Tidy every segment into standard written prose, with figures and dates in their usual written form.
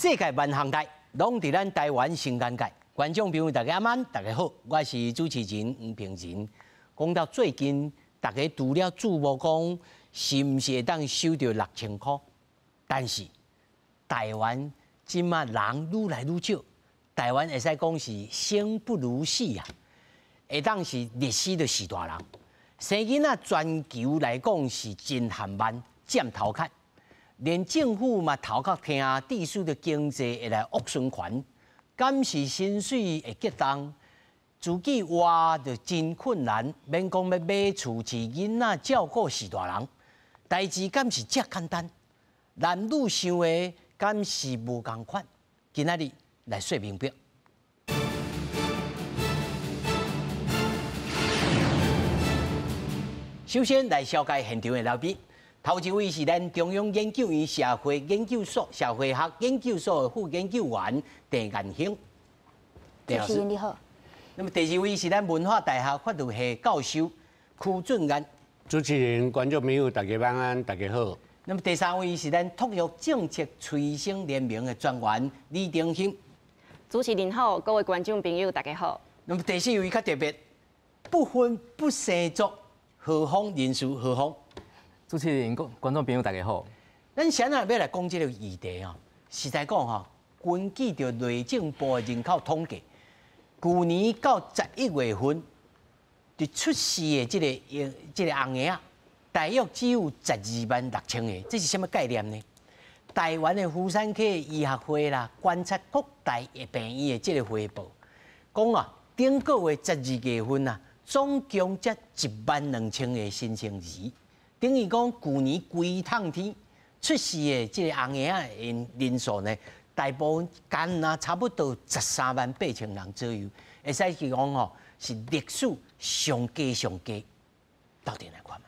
世界万航台，拢伫咱台湾新眼界。观众朋友，大家晚安，大家好，我是主持人黄平仁。讲到最近，大家除了注目讲是毋是会当收到6000块，但是台湾即马人愈来愈少，台湾会使讲是生不如死啊，会当是历史的死大人。生囡仔全球来讲是真缓慢，占头壳。连政府嘛头壳听，地区的经济会来恶循环，敢是薪水会激动，自己活就真困难，免讲要买厝、饲囡仔、照顾是大人，代志敢是遮简单？男女想的敢是无共款？今仔日来说明白。首先来紹介現場的來賓。頭一位是咱中央研究院社會研究所社會學研究所的副研究員鄭顏興，鄭老師你好。那麼第二位是咱文化大學法律系教授邱俊彥。主持人、觀眾朋友，大家晚安，大家好。那麼第三位是咱托育政策催生聯盟的專員李定興。主持人好，各位觀眾朋友，大家好。那麼第四位較特別，不婚不生族何方人士何方？主持人、觀眾朋友，大家好。咱先要來講這個議題啊，實在講吼，根據着內政部的人口統計，去年到11月份，就出世的這個紅額啊，大約只有126000個，這是什麼概念呢？台灣的婦產科醫學會啦，觀察各大病院的這個匯報，講啊，頂個月12月份啊，總共才12000個新生兒。等於講，去年規趟天出世的這個紅額的人數呢，大部分干啊差不多138000人左右，會使去講吼是歷史上低，到底來看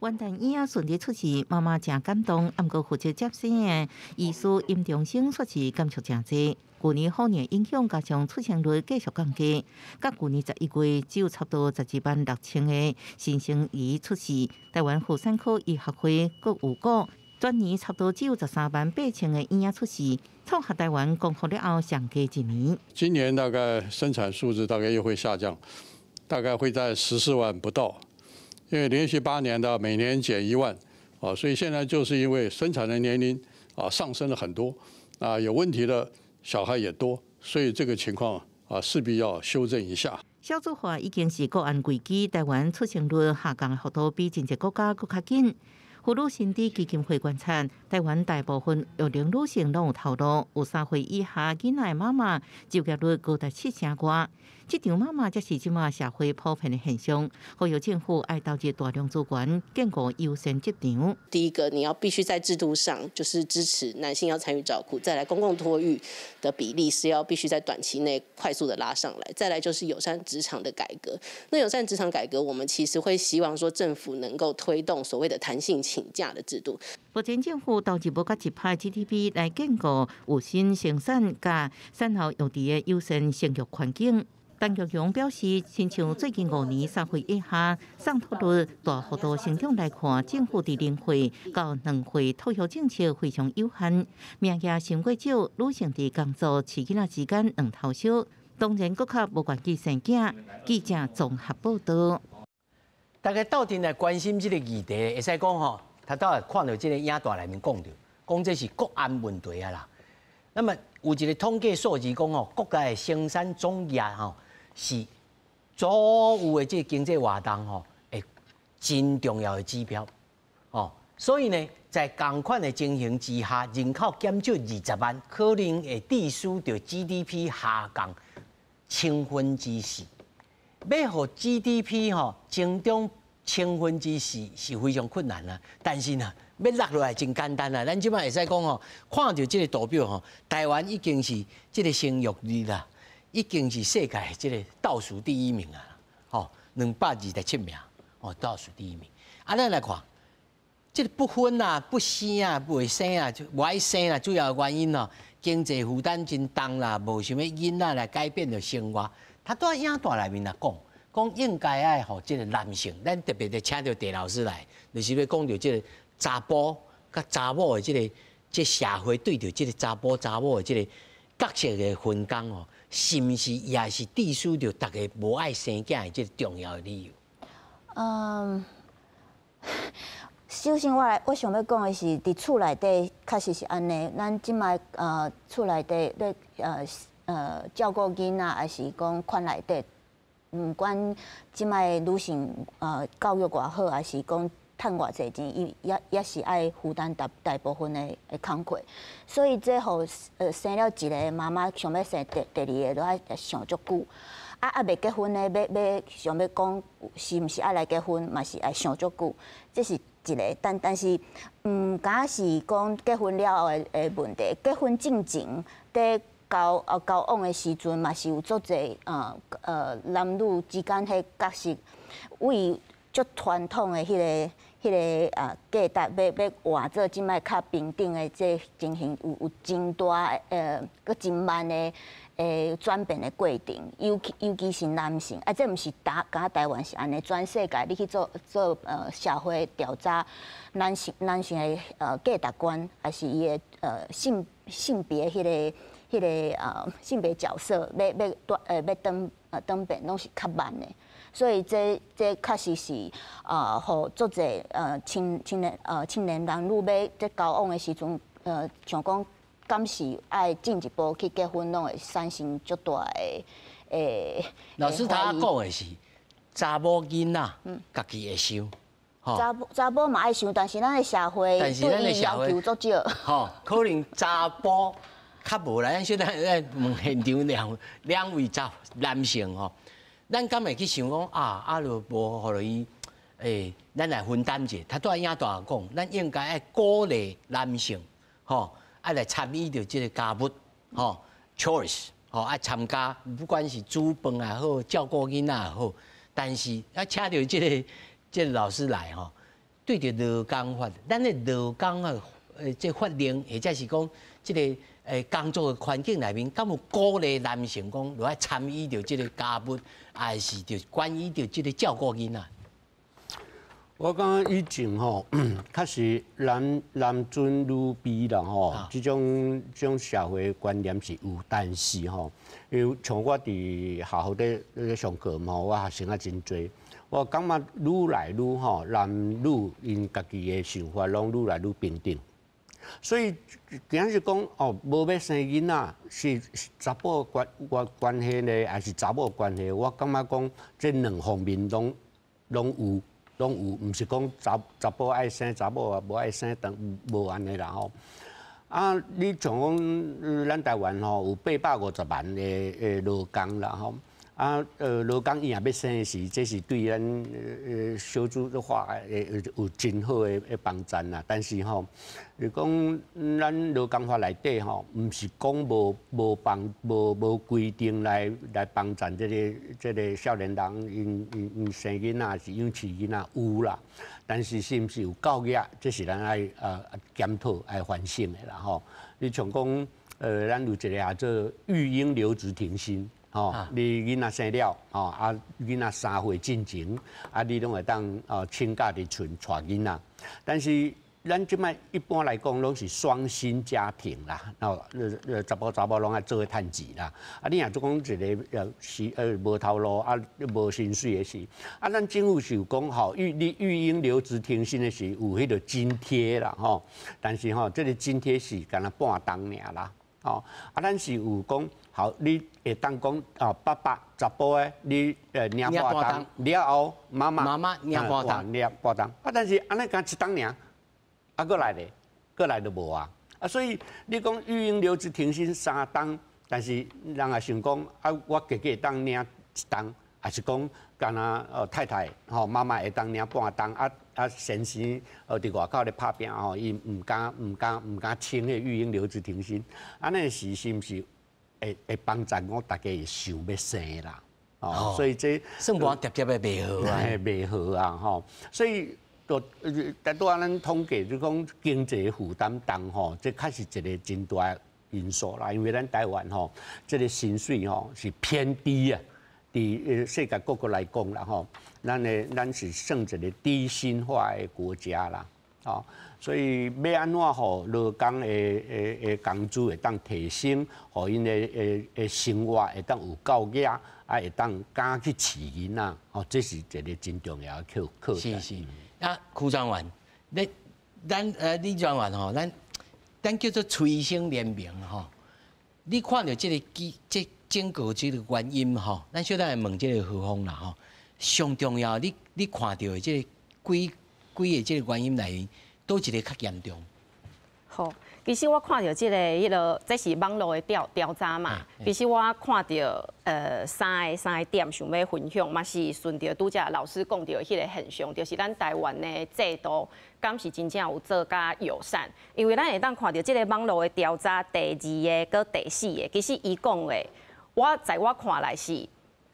覓？元旦嬰仔順利出世，媽媽真感動，毋過負責接生的醫師임中生說是感觸真濟。去年虎年影響加上出生率繼續降低，甲去年11月只有差不多126000個新生兒出世。台灣婦產科醫學會閣有講，全年差不多只有138000個嬰仔出世，創下台灣公布了後上低一年。今年大概生產數字大概又會下降，大概會在14萬不到，因為連續8年的每年減1萬，啊，所以現在就是因為生產的年齡啊上升了很多，啊有問題的小孩也多，所以這個情況啊勢必要修正一下。少子化已經是國安危機，台灣出生率下降幅度比真濟國家更加緊。婦女心理基金會觀察，台灣大部分育齡女性攏有頭路，有3歲以下囡仔的媽媽就業率高達70%多。這場媽媽才是即馬社會普遍的現象，呼籲政府愛投入大量資源，建構優先職場。第一個，你要必須在制度上就是支持男性要參與照顧，再來公共托育的比例是要必須在短期內快速的拉上來，再來就是友善職場的改革。那友善職場改革，我們其實會希望說政府能夠推動所謂的彈性請假的制度。目前政府投入無甲1%的 GDP 來建構有新生產加產後育兒的優先生育環境。陳玉榮表示，親像最近5年3歲以下送托率大幅度成長來看，政府在0歲到2歲托育政策非常有限，名額相過少，女性在工作飼囡仔之間兩頭燒，當然佫較無願意生囝。記者綜合報道。大家到底來關心這個議題，會使講吼，他倒來看到這個影大內面講這是國安問題啊啦。那麼有一個統計數字講吼，國家的生產總額吼。是所有的這個經濟活動吼，誒真重要的指標哦。所以呢，在同款的情形之下，人口減少20萬，可能會致使着 GDP 下降4%。要讓 GDP 吼增長4%是非常困難啦。但是呢，要落落來真簡單啦。咱即擺會使講吼，看到這個圖表吼，台灣已經是這個生育率啦。已經是世界這個倒數第1名啊！吼，227名，哦，倒數第1名。啊，咱來看，這個不婚啊、不生啊、不會生啊、不愛生啊，主要原因哦，經濟負擔真重啦，無想要囡仔來改變着生活。他都喺影大內面來講應該愛互這個男性，咱特別的請到鄭老師來，就是要講到這個查甫甲查某的这社会对着这个查甫查某的这个角色的分工哦，是毋是也是致使着大家无爱生囝的这个重要的理由？首先我想要讲的是，伫厝内底确实是安尼。咱即摆厝内底咧照顾囡仔，还是讲款内底，毋管即摆女性教育偌好，还是讲趁偌济钱，伊也是爱负担大部分的工课。所以这互生了一个妈妈想要生第二个，都爱想足久。未结婚的要想要讲是毋是爱来结婚，嘛是爱想足久，这是一个。但是毋敢是讲结婚了后的问题，结婚进前在交往的时阵，嘛是有足侪男女之间迄角色，为足传统的迄个价值要换做即摆较平等的这情形，有真大佮真慢的。转变的过程，尤其是男性，这毋是敢台湾是安尼，全世界你去做社会调查，男性的价值观，还是伊的性别迄个性别角色要转变，拢是较慢的。所以这确实是互足侪青年男女要在交往的时阵，像讲。敢是爱进一步去结婚，拢会产生足大的老师他讲的是查某囡仔，家己会想，查甫嘛爱想，但是咱的社会对伊要求足少。吼，可能查甫较无来，咱现在问现场两位男性吼，咱敢会去想讲就无互伊咱来分担者。他拄仔影大讲，咱应该爱鼓励男性，吼。爱来参与着这个家务，choice， 爱参加，不管是煮饭也好，照顾囡仔也好，但是请到这个老师来对着劳工法，咱的劳工这法令，或者是讲这个工作的环境内面，敢有鼓励男性讲，落来参与着这个家务，还是着关于着这个照顾囡仔？我感觉以前确实男尊女卑啦这种社会观念是有，但是因为像我伫学校咧上课我学生啊真多，我感觉愈来愈男女因家己的想法拢愈来愈平等。所以，定是讲无要生囡仔是查甫关系呢，还是查某关系？我感觉讲这两方面拢有。毋是讲查甫爱生，查某无爱生，等无安尼啦你像讲咱台湾有850万的劳工啦劳工伊也要生的时，这是对咱小资化有真好的帮助啦。但是就讲咱劳工法内底毋是讲无规定来帮助这个少年人因生囡仔是养饲囡仔有啦，但是是毋是有够额，这是咱爱检讨爱反省的啦你像讲咱有一个叫做育婴留职停薪。你囡仔生了，囡仔3岁进前，你拢会当请假伫厝带囡仔。但是咱即摆一般来讲，拢是双薪家庭啦，查某拢爱做趁钱啦。你若做讲一个无头路无薪水的事，咱政府是有讲育婴留职停薪的是有迄个津贴啦但是这个津贴是干那半当尔啦咱是有讲。好，你会当讲爸爸查甫诶，你领半当了后，妈妈领半当，领半当。但是安尼干一当尔，过来咧，过来就无啊。所以你讲育婴留职停薪3当，但是人也想讲我家己会当领1当，还是讲干那太太妈妈会当领半当先生伫外口咧拍拼伊毋敢请迄育婴留职停薪，安尼是毋是？会帮助我大家会想要生啦，所以这算盘叠叠的袂好啊，袂好啊，所以大多咱统计就讲经济负担重这确实一个真大因素啦。因为咱台湾这个薪水是偏低啊，伫世界各国来讲啦咱是算一个低薪化的国家啦。哦，所以要安怎吼劳工的工资会当提升，互因的生活会当有够额，会当敢去饲囡仔，哦，这是一个真重要的课题。是。啊，区专员，李专员吼，咱叫做催生联名吼，你看到这整个这个原因吼，咱小等来问这个何峰啦吼，上重要，你看到的这个几个这个原因内面，倒一个较严重？好，其实我看到这是网络的调查嘛。其实我看到三个点想要分享，嘛是顺着拄则老师讲到的迄个现象，就是咱台湾的制度，敢是真正有做甲友善？因为咱会当看到这个网络的调查，第2个、搁第4个，其实伊讲的，在我看来是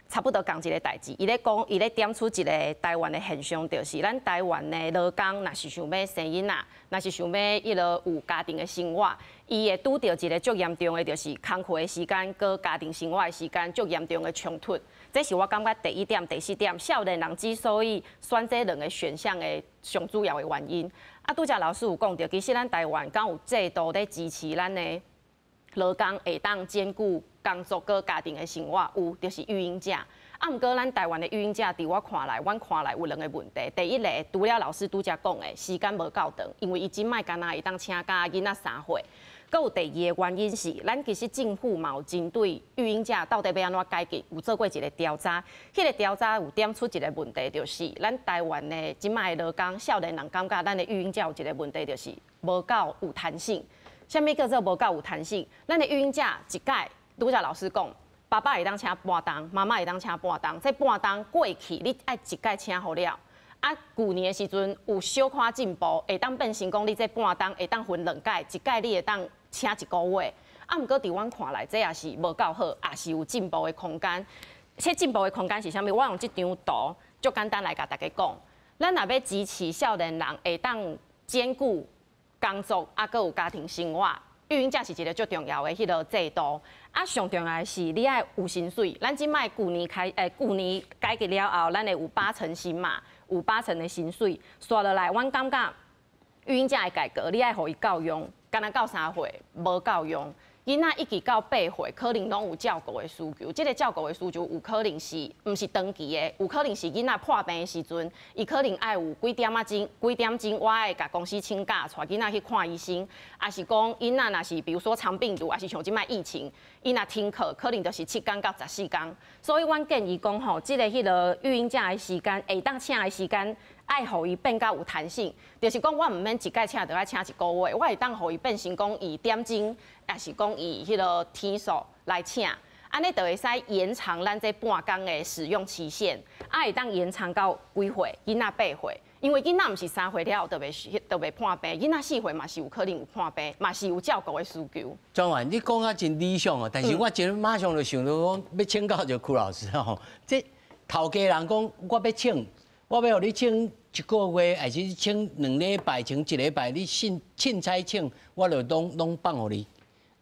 差不多同一个代志。伊咧点出一个台湾的现象，就是咱台湾的劳工，若是想要生囡仔，若是想要有家庭的生活，伊会拄到一个足严重的，就是工课的时间，搁家庭生活的时间足严重的冲突。这是我感觉第1点、第4点，少年人之所以选这2个选项的上主要的原因。啊，拄则老师有讲到，其实咱台湾敢有制度咧支持咱的劳工会当兼顾工作跟家庭的生活，有就是育婴假。啊，毋过咱台湾的育婴假，伫我看来有2个问题。第一个，除了老师拄则讲的时间无够长，因为伊即摆敢若会当请假囡仔3岁。搁有第2个原因是，咱其实政府嘛有针对育婴假到底要安怎解决，有做过一个调查。迄个调查有点出一个问题，就是咱台湾的即摆的劳工少年人感觉咱的育婴假有一个问题，就是无够有弹性。啥物叫做无够有弹性？咱的育婴假一届，拄则老师讲，爸爸会当请半冬，妈妈会当请半冬。这半冬过去，你爱一届请好了。啊，去年的时阵有小可进步，会当变成讲你这半冬会当分2届，一届你会当请1个月。啊，毋过伫阮看来，这也是无够好，也是有进步的空间。这进步的空间是啥物？我用这张图，就简单来甲大家讲，咱若要支持少年人会当兼顾工作，啊，搁有家庭生活，育婴假是一个最重要的迄个制度。啊，上重要的是你爱有薪水。咱即摆去年改革了后，咱会有80%薪嘛，有80%的薪水。刷落来，阮感觉育婴假的改革，你爱互伊够用，敢若到3岁无够用。囡仔1至到8岁，可能拢有照顾的需求。这个照顾的需求有可能是毋是长期的，有可能是囡仔破病的时阵，伊可能爱有几点钟，我爱甲公司请假，带囡仔去看医生。也是讲囡仔若是比如说肠病毒，也是像即摆疫情，伊若停课，可能就是7天到14天。所以阮建议讲吼，即个迄个育婴假的时间，会当请的时间。爱互伊变较有弹性，就是讲我毋免一届请，就爱请1个月，我会当互伊变成讲以点钟，也是讲以迄个天数来请，安尼就会使延长咱这半工的使用期限，会当延长到几岁？囡仔8岁，因为囡仔毋是3岁了后就袂破病，囡仔4岁嘛是有可能有破病，嘛是有照顾的需求。专员，你讲啊真理想哦，但是我真马上就想到讲要请教就曲老师吼，这头家人讲我要请。我要互你请1个月，还是请2礼拜，请1礼拜，你凊彩请，我就拢放互你。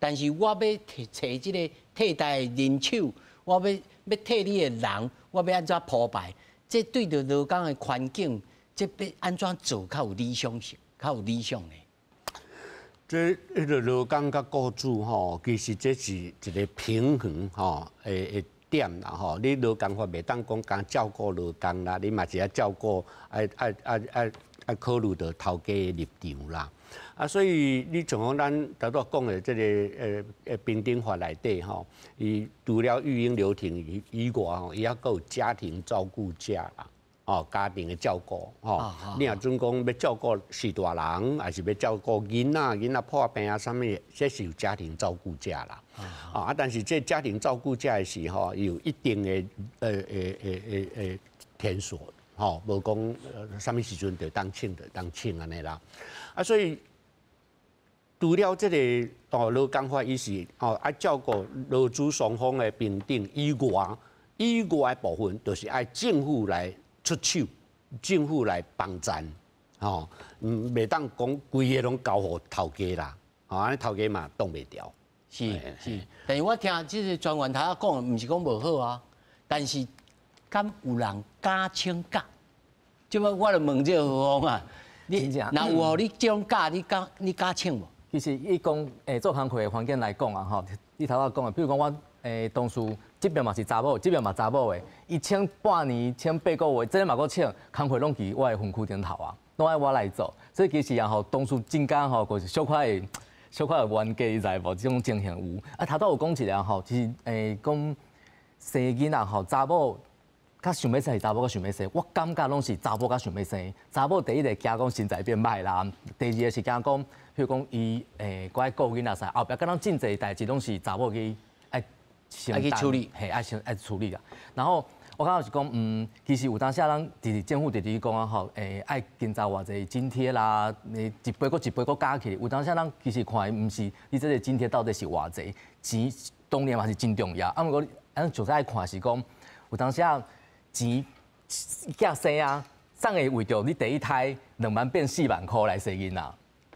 但是我要找即个替代人手，我要替你的人，我要安怎铺排？这对着劳工的环境，这要安怎做较有理想性，较有理想的？这迄个劳工甲雇主吼，其实这是一个平衡吼，点啦吼，你劳工法袂当讲讲照顾劳工啦，你嘛是要照顾爱考虑到头家的立场啦。啊，所以你像讲咱头拄讲的这个平等法内底吼，伊除了育婴留停以外吼，伊还佫有家庭照顾假啦。哦，家庭的照顾，吼，你若准讲要照顾是大人，还是要照顾囡仔破病啊，啥物，这是有家庭照顾假啦。啊，但是这家庭照顾假的时候，有一定的天数，吼，无讲啥物时阵就当请安尼啦。啊，所以除了这个劳工法伊是爱照顾劳资双方的平等以外部分，就是爱政府来出手，政府来帮赞，吼，袂当讲规个拢交互头家啦，安尼头家嘛挡袂掉。是，但是我听即个专员他讲，毋是讲无好啊，但是敢有人敢请假？即摆我就问这个何峰啊，你那有哦，你这种假你敢请无？其实以讲做工课的环境来讲啊，吼，你头仔讲的，比如讲我同事这边嘛是查某，这边嘛查某的，伊请半年、请8个月，这个嘛搁请，工课拢伫我的分区顶头啊，拢爱我来做。所以其实啊吼，同事真间吼，就是小可的冤家，你知无？这种情形有。啊，头拄有讲一个吼，其实讲生囡仔吼，查某较想要生是查某较想要生，我感觉拢是查某较想要生。查某第一个惊讲身材变歹啦，第二个是惊讲，譬如讲伊搁爱顾囡仔噻，后壁敢若真侪代志拢是查某去爱去处理，嘿，爱处理啦。然后我感觉是讲，其实有当时咱政府直直讲啊吼，爱建造偌济津贴啦，一杯搁加起，有当时咱其实看毋是你这个津贴到底是偌济，钱当然嘛是真重要。啊，毋过咱就是爱看是讲，有当时钱囝生啊，总会为着你第一胎2万变4万块来生囡仔。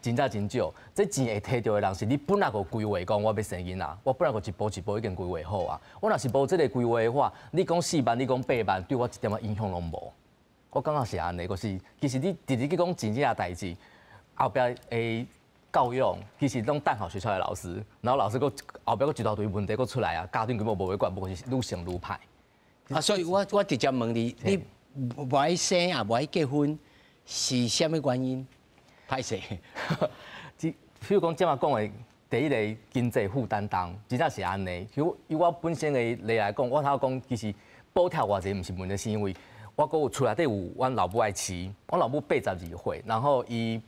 真正真少，这钱会摕到的人是你本来就规划讲我要生囡仔，我本来就一步一步已经规划好啊。我若是无这个规划的话，你讲4万，你讲8万，对我一点仔影响拢无。我感觉是安尼，就是其实你直直去讲钱这个代志，后壁的教育其实拢等候学校的老师，然后老师个后壁个一大堆问题个出来啊，家长根本无会管，不过是愈成愈歹。啊，所以我直接问你无爱生也无爱结婚，是啥物原因？歹势，譬如讲，即马讲的第一个经济负担重，真正是安尼。以我本身的例来讲，我头讲其实补贴偌济，毋是问题，是因为我搁有厝内底有阮老母爱饲，我老母82岁，然后伊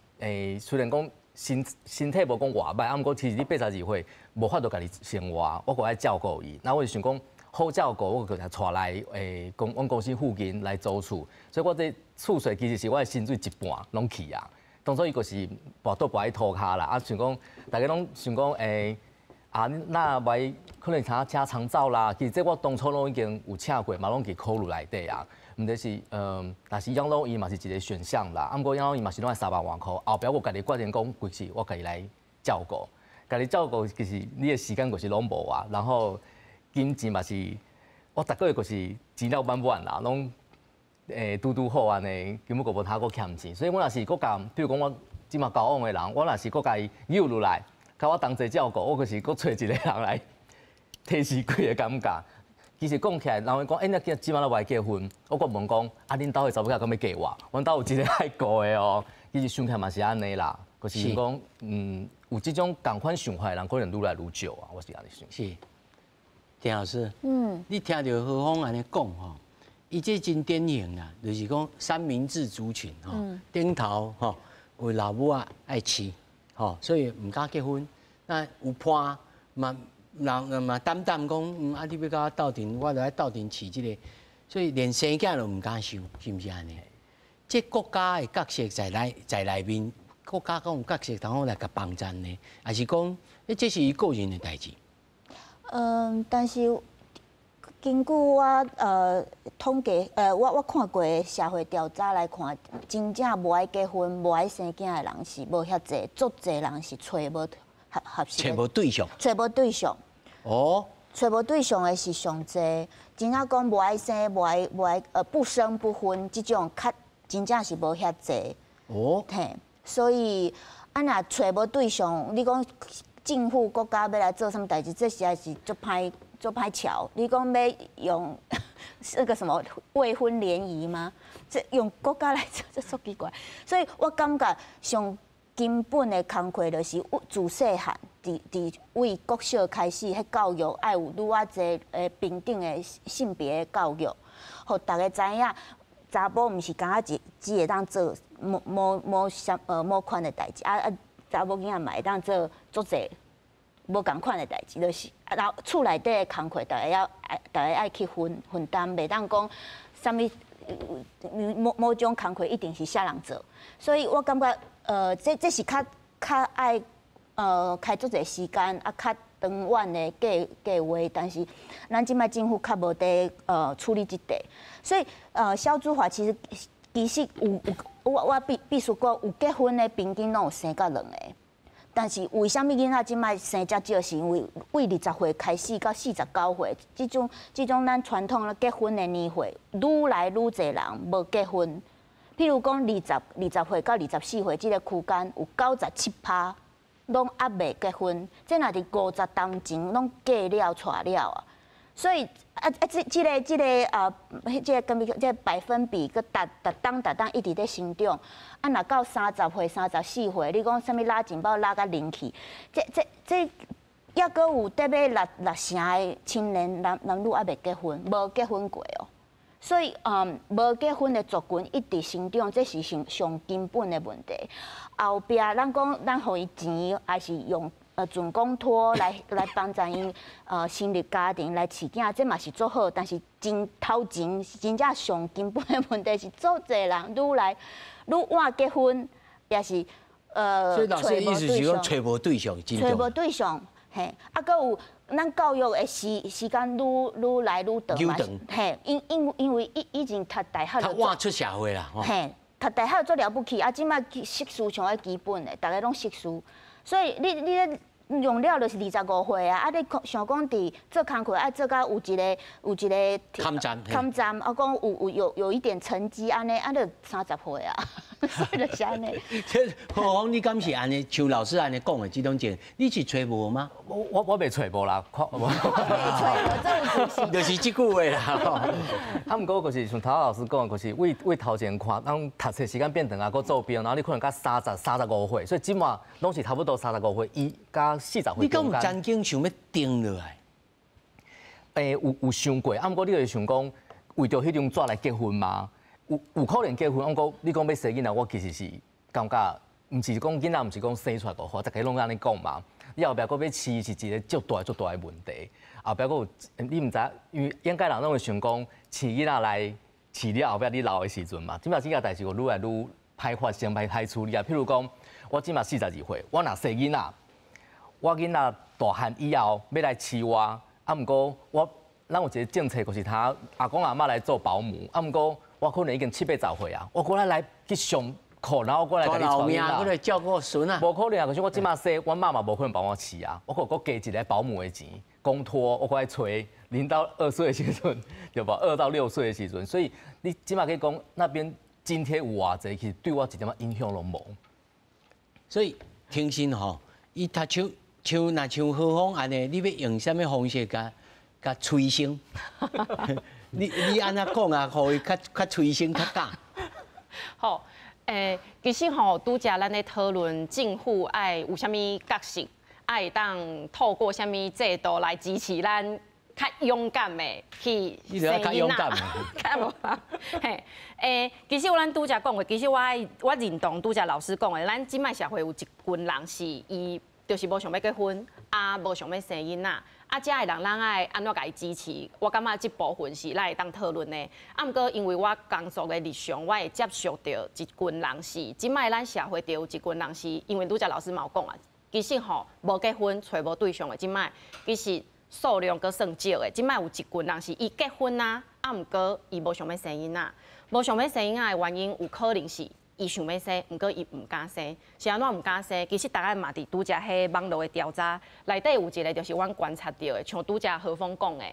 虽然讲身体无讲偌歹，啊，毋过其实你82岁无法度家己生活，我搁爱照顾伊，那我就想讲好照顾，我就带来阮公司附近来租厝，所以我这厝税其实是我的薪水一半拢去啊。当初伊就是跋倒跋去涂骹啦，啊，想讲大家拢想讲那买可能请长照啦，其实这我当初拢已经有请过，嘛拢伫考虑内底啊。毋过是但是养老院嘛是一个选项啦，啊，毋过养老院嘛是拢爱3万外块，后壁我家己决定讲，规世我家己来照顾，家己照顾其实你的时间就是拢无啊，然后金钱嘛是我逐个月就是钱了满啦，拢。拄好安尼，根本个无他个欠钱，所以我若是个甲，比如讲我即马交往的人，我若是个甲伊诱入来，甲我同齐照顾，我就是个找一个人来提示几的感觉。其实讲起来，人会讲，那即马来未结婚，我个问讲，啊，恁兜的查某囝敢要嫁我？阮兜有一个爱顾的哦。其实想起来嘛是安尼啦，就是讲，有即种同款想法的人，可能愈来愈少啊。我是安尼想。是，田老师，你听到何芳安尼讲吼？伊这真典型啦，就是讲三明治族群吼，顶头吼有老母啊爱饲，吼，所以唔敢结婚。那有伴嘛担讲，啊你要甲我斗阵，我就爱斗阵饲这个，所以连生囝都唔敢想，是毋是安尼？这国家的角色在内面，国家讲有角色，通好来甲帮衬呢，还是讲，这是伊个人的代志？但是。根据我统计，我看过的社会调查来看，真正无爱结婚、无爱生囝的人是无遐济，足济人是找无合适。找无对象。找无对象。哦。找无对象的是上济，真正讲无爱生、无爱不生不婚，这种真正是无遐济。哦。嘿，所以若找无对象，你讲政府国家要来做什么代志，这实在是足歹。做歹巧，你讲要用那个什么未婚联谊吗？这用国家来做，这足奇怪。所以我感觉上根本的工课就是自细汉，为国小开始，迄教育爱有愈啊侪平等的性别的教育，互大家知影，查甫毋是敢只会当做某款的代志，查某囡仔嘛会当做足侪。无共款的代志，就是然后厝内底的工课，大家爱去分担，袂当讲啥物某种工课一定是啥人做，所以我感觉这是较爱开足侪时间啊，较长远的计划，但是咱即摆政府较无伫处理即块，所以少子化其实有我必须讲有结婚的平均拢有生到2个。但是为什么囡仔即摆生遮少？是因为为20岁开始到49岁，即种咱传统的结婚的年岁，愈来愈侪人无结婚，譬如讲20岁到24岁这个区间，有97%拢还未结婚，这若伫50当前拢嫁了娶了啊。所以这个百分比个逐当一直在成长。啊，若到30岁、34岁，你讲啥物拉情报拉到零去，这抑阁有得要六成的青年男女还未结婚，无结婚过哦。所以无结婚的族群一直成长，这是上根本的问题。后壁咱讲咱互伊钱，还是用准公托来帮助因成立家庭来饲囝，这嘛是做好，但是头前真正上根本的问题是，做侪人愈晚结婚，也是所以老师的意思是讲找无对象，找无对象，嘿，啊，搁有咱教育的时间愈来愈长嘛，嘿，因为以前读大学较晚出社会啦，嘿，读大学做了不起，啊，即摆识书上爱基本的，大家拢识书，所以你咧用了就是25岁啊，啊，你想讲伫做工课爱做到有一个勘站，啊，讲有一点成绩安尼，啊，就30岁啊，所以就是安尼。何况你敢是安尼，像老师安尼讲的这种情，你是找无吗？我未找无啦，找无，这有就是这句话啦。啊，毋过就是像头老师讲，就是为头前看，咱读册时间变长啊，搁做兵，然后你可能到35岁，所以即马拢是差不多35岁，伊加40岁。你敢有曾经想要定落来？有想过，啊，毋过你会想讲，为着迄张纸来结婚吗？有可能结婚，毋过你讲要生囡仔，我其实是感觉，毋是讲囡仔，毋是讲生出来就好，大家拢安尼讲嘛。你后壁搁要饲是一个足大的问题。后壁搁有，你毋知，因为应该人拢会想讲，饲囡仔来饲了后壁你老的时阵嘛，即摆这件代志有愈来愈歹发生、歹处理啊。譬如讲，我即摆42岁，我若生囡仔。我囡仔大汉以后要来饲我，啊，毋过咱有一个政策，就是他阿公阿嬷来做保姆，啊，毋过我可能已经70、80岁啊，我过来去上课，然后我来甲你老命过来照顾孙啊，无可能啊，可是我即马说，我妈妈无可能帮我饲啊，我搁加一个保姆的钱，公托我过来催0到2岁的时阵，对吧？2到6岁的时阵，所以你即马可以讲那边津贴有偌济，其实对我一点影响拢无。所以听信吼，伊读像何方安尼，你要用什么方式甲催生？你安怎讲啊？互伊较催生较假。好，其实吼，拄则咱咧讨论政府爱有啥物角色，爱当透过啥物制度来支持咱较勇敢的去生囡仔。较无啦，嘿，其实咱拄则讲过，其实我认同拄则老师讲的，咱即摆社会有一群人是伊。就是无想要结婚，啊，无想要生囡仔，啊，遮的人咱爱安怎甲伊支持？我感觉这部分是咱会当讨论的。啊，毋过因为我工作的日常，我会接触到一群人是，即摆咱社会就有一群人是，因为拄则老师嘛有讲啊，其实吼无结婚找无对象的，即摆其实数量阁算少的。即摆有一群人是伊结婚啊，啊，毋过伊无想要生囡仔，无想要生囡仔的原因有可能是。伊想要生，毋过伊毋敢生，是安怎毋敢生？其实大家嘛伫拄则迄网络的调查内底有一个，就是阮观察到的，像拄则何峰讲的，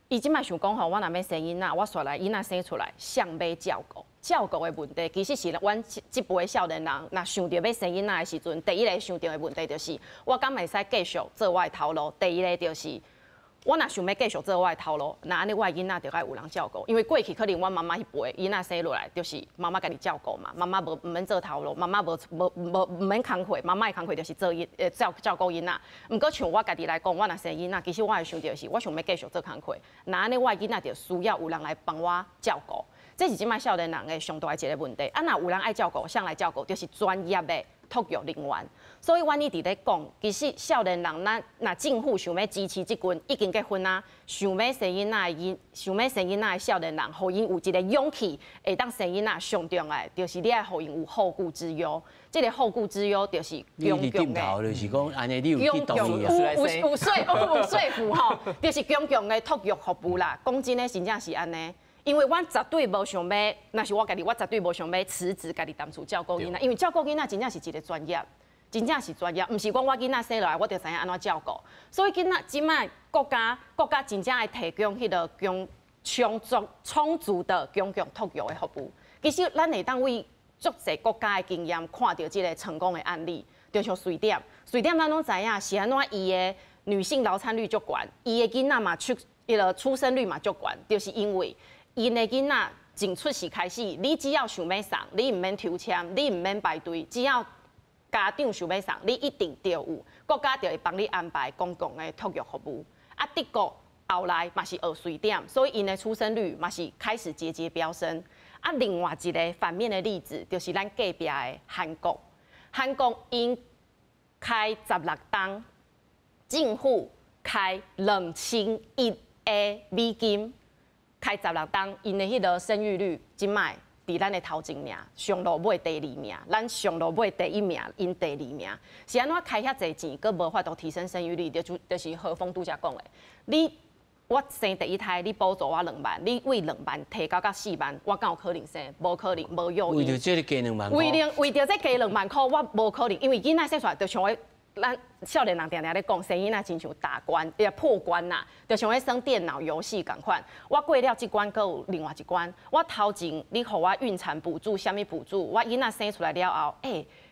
伊即摆想讲吼，我若要生囡仔，我煞来囡仔生出来，谁要照顾？照顾的问题，其实是阮即辈少年人，若想着要生囡仔的时阵，第一个想到的问题就是，我敢会使继续做我的头路？第二个就是。我若想要继续做我的头路，那安尼我的囡仔就该有人照顾。因为过去可能阮妈妈迄辈囡仔生落来，就是妈妈家己照顾嘛，妈妈毋免做头路，妈妈无免工课，妈妈的工课就是做照顾囡仔。毋过像我家己来讲，我若生囡仔，其实我会想到是，我想要继续做工课，那安尼我的囡仔就需要有人来帮我照顾。这是即摆少年人的上大一个问题。啊，若有人爱照顾，谁来照顾？就是专业的托育人员。所以，阮一直咧讲，其实少年人，若政府想要支持即群已经结婚啊，想要生囡仔的少年人，互因有一个勇气，会当生囡仔。上重要就是你爱互因有后顾之忧。这个后顾之忧就是强强的，就是讲安尼，你有去同意啊？有说服吼，就是强强的托育服务啦。讲真诶，真正是安尼。因为阮绝对无想要，若是我家己，我绝对无想要辞职，家己担厝照顾囡仔。因为照顾囡仔真正是一个专业。真正是专业，毋是讲我囡仔生落来，我就知影安怎照顾。所以囡仔即摆国家真正爱提供迄个充足的公共托育的服务。其实咱会当为足侪国家的经验看到这个成功的案例，就像瑞典，瑞典咱拢知影是安怎伊的女性劳产率足悬，伊的囡仔嘛出生率嘛足悬，就是因为因的囡仔从出世开始，你只要想要送，你唔免抽签，你唔免排队，只要家长想要送，你一定就有，国家就会帮你安排公共的托育服务。啊，德国后来嘛是学瑞典，所以因的出生率嘛是开始节节飙升。啊，另外一个反面的例子就是咱隔壁的韩国，韩国因开16档，政府开2000亿的美金，开16档，因的迄个生育率即摆伫咱的头前名，上落尾第2名，咱上落尾第1名，因第2名，是安怎开遐侪钱，佮无法度提升生育率，就是何峰拄则讲的，我生第一胎，你补助我2万，你为2万提高到4万，我敢有可能生？无可能，无诱因。为着这个加2万块。为着这加2万块，我无可能，因为囡仔生出来就像咱少年人定定咧讲，生囡仔亲像打关，也破关啦，就像咧耍电脑游戏共款。我过了这关，佮有另外一关。我头前你互我孕产补助，啥物补助？我囡仔生出来了后，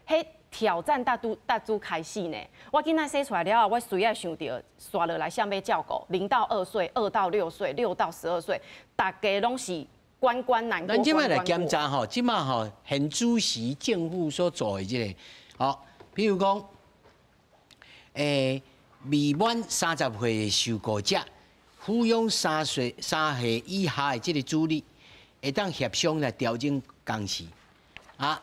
迄挑战大都开始呢。我囡仔生出来了后，我随要想到刷落来想要照顾0到2岁、2到6岁、6到12岁，大家拢是关关难过。咱即摆来检查吼，即摆吼很主席政府所做的这个，好，比如讲，未满30岁的受雇者，抚养3岁以下的这个子女，会当协商来调整工时啊。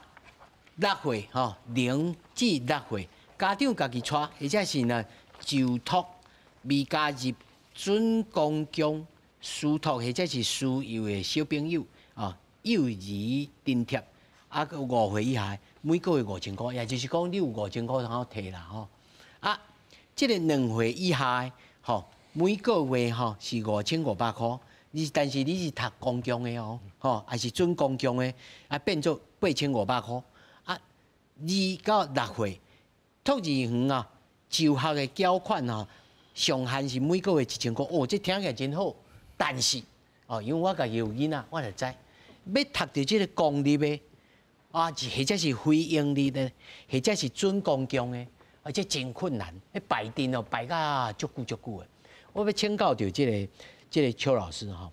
6岁吼，0至6岁，家长家己带，或者是呢就托未加入准公共私托或者是私幼的小朋友啊，幼儿津贴啊，5岁以下，每个月5000块，也就是讲你有5000块通好摕啦吼。啊，这个2岁以下的吼，每个月吼是5500块，但是你是读公共的哦，吼，还是准公共的，啊变做8500块。2到6岁，托儿园啊，就学的缴款啊，上限是每个月1000块。哦，这听起来真好，但是哦，因为我家己有囡仔，我就知，要读到这个公立的啊，或者是非盈利的，或者是准公共的，而且真困难，迄排阵哦排甲足久的。我要请教到这个邱老师吼，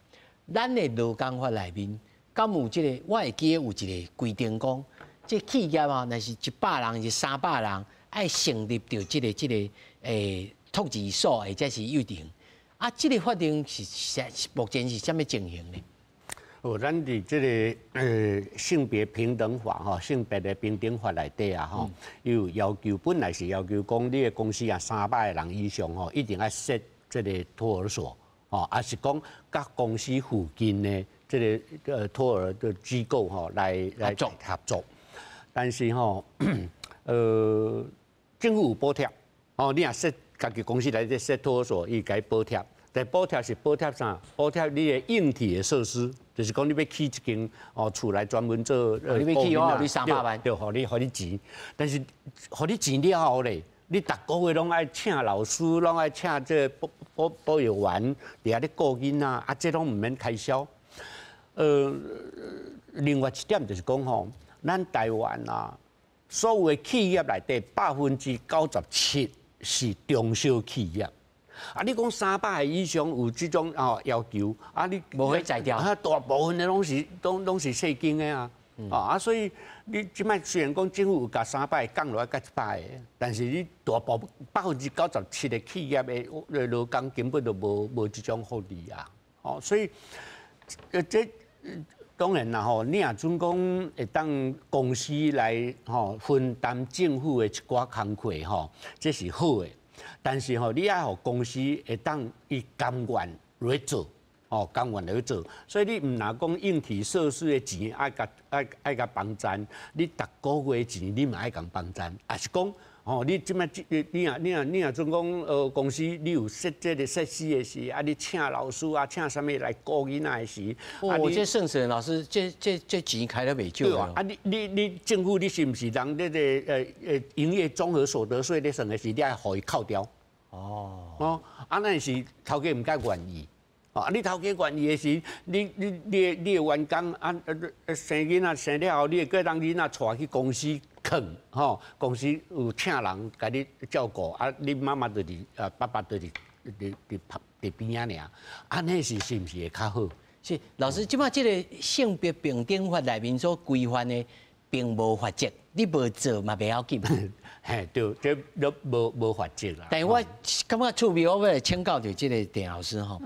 咱的劳工法内面，敢有这个？我会记得有一个规定讲。这企业啊，若是100人是300人，爱成立到这个托儿所或者是幼稚园。啊，这个法定是目前是什么情形呢？咱伫这个性别平等法吼，性别的平等法内底啊吼，有要求，本来是要求讲你的公司啊300个人以上吼，一定要设这个托儿所哦，还是讲各公司附近的这个托儿的机构吼来合作。但是吼，政府有补贴，哦，你若设家己公司来设托儿所，伊该补贴。但补贴是补贴啥？补贴你的硬体的设施，就是讲你要起一间厝来专门做你要起我，你300万，对，互你钱。但是，互你钱了后咧，你逐个月拢爱请老师，拢爱请这保育员，伫遐咧顾囡仔，啊，这拢唔免开销。另外一点就是讲吼。咱台湾啊，所有的企业内底97%是中小企业。啊，你讲300个以上有这种要求，啊，你无会裁掉。啊，大部分的拢是细间的啊，啊，所以你即摆虽然讲政府有甲300个降落来甲100个，但是你大部分97%的企业的劳工根本就无这种福利啊，哦，所以这。当然啦，吼，你若准讲会当公司来分担政府的一寡工课吼，这是好的。但是吼，你要互公司会当伊甘愿来做，甘愿来做。所以你唔若讲硬体设施的钱爱甲帮赞，你逐个月钱你嘛爱甲帮赞，也是讲。你即摆你若准讲公司你有设这个设施的时，啊，你请老师啊，请什么来顾囡仔的时，我这盛世老师这钱开得袂少啊！啊，你政府你是不是让这个营业综合所得税你算的时，你爱互伊扣掉？啊，那是头家唔介愿意。你头家愿意的是，你的员工生囡仔生了后，你会叫人囡仔带去公司啃，公司有请人甲你照顾，你妈妈就是爸爸就是伫边仔尔，安尼是毋是会较好？是老师，即摆即个性别平等法内面所规范的，并无法则，你无做嘛袂要紧。嘿，对，这都无法则啦。但是我感觉趣味，我要来请教着即个田老师吼。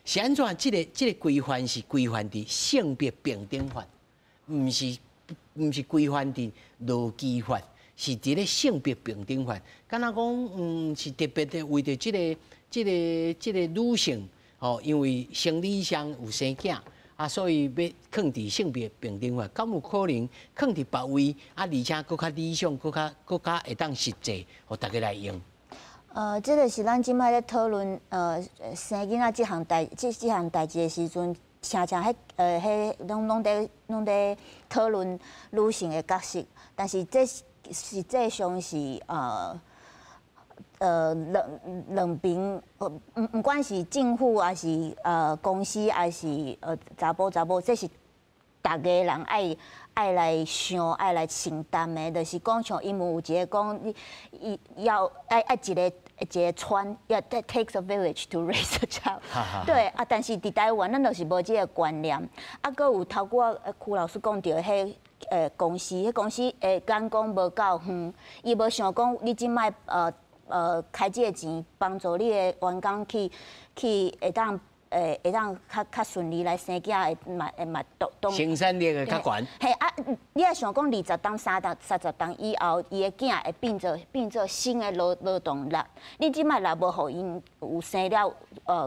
是安怎？即个规范是规范伫性别平等法，毋是规范伫劳基法，是伫咧性别平等法。敢若讲，是特别的为着即个女性，因为生理上有生囝，所以要放伫性别平等法，敢有可能放伫别位，而且搁较理想，搁较会当实际，互大家来用。这个是咱即摆咧讨论生囡仔即项代志的时阵，常常迄拢伫讨论女性的角色，但是这实际上是两边不管是政府还是公司还是查甫，这是大家人爱来想、爱来承担的，就是讲像因为有一个讲，伊要爱一个村，要 takes a village to raise a child。对啊，但是伫台湾咱就是无这个观念，搁有透过邱老师讲到迄公司，迄公司员工无够远，伊无想讲你即摆开这个钱，帮助你的员工去会当较顺利来生囝，会嘛生产力会较悬。嘿啊，你也想讲20档、30档以后，伊的囝会变做新的劳动力。你即摆若无互因有生了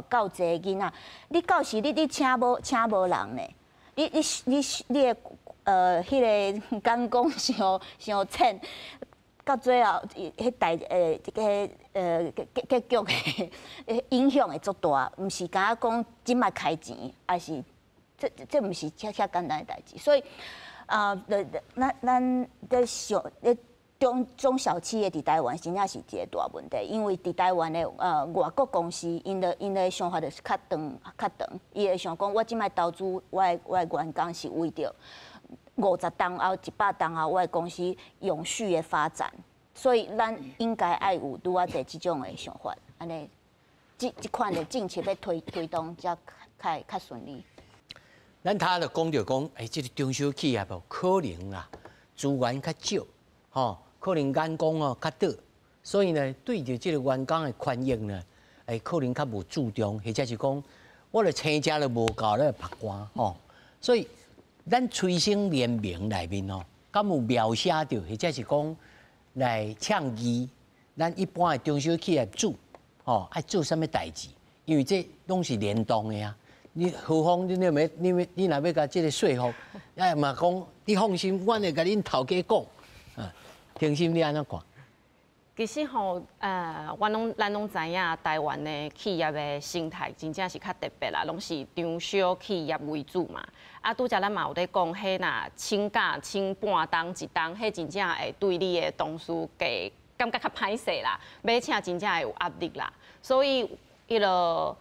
够济囡仔，你到时你请无人呢？你的迄个员工伤浅。到最后，这个结局的影响会足大，毋是敢讲即摆开钱，还是这毋是遐简单的代志。所以咱在想中小企业伫台湾真正是一个大问题，因为伫台湾的外国公司，因的想法就是较长，伊会想讲，我即摆投资我的员工是为着。50档后、100档后，我的公司永续的发展，所以咱应该爱有拄仔侪即种的想法，安尼，即款的政策要推动，才较顺利。咱他就讲着讲，即个中小企业无可能啦，资源较少，可能员工较少，所以呢，对着即个员工的权益呢，可能较无注重，或者是讲，我的生食都无够咧拍官，所以。咱催生联名内面敢有描写到，或者是讲来倡议，咱一般的中小企业主，爱做啥物代志？因为这拢是联动的啊。你何况你若要甲这个说服，嘛讲你放心，我会甲恁头家讲，听心你安怎看？其实吼，咱拢知影，台湾的企业的生态真正是较特别啦，拢是中小企业为主嘛。拄则咱嘛有咧讲，迄若请假请半档一档，迄真正会对你的同事给感觉较歹势啦，要请真正会有压力啦。所以，迄个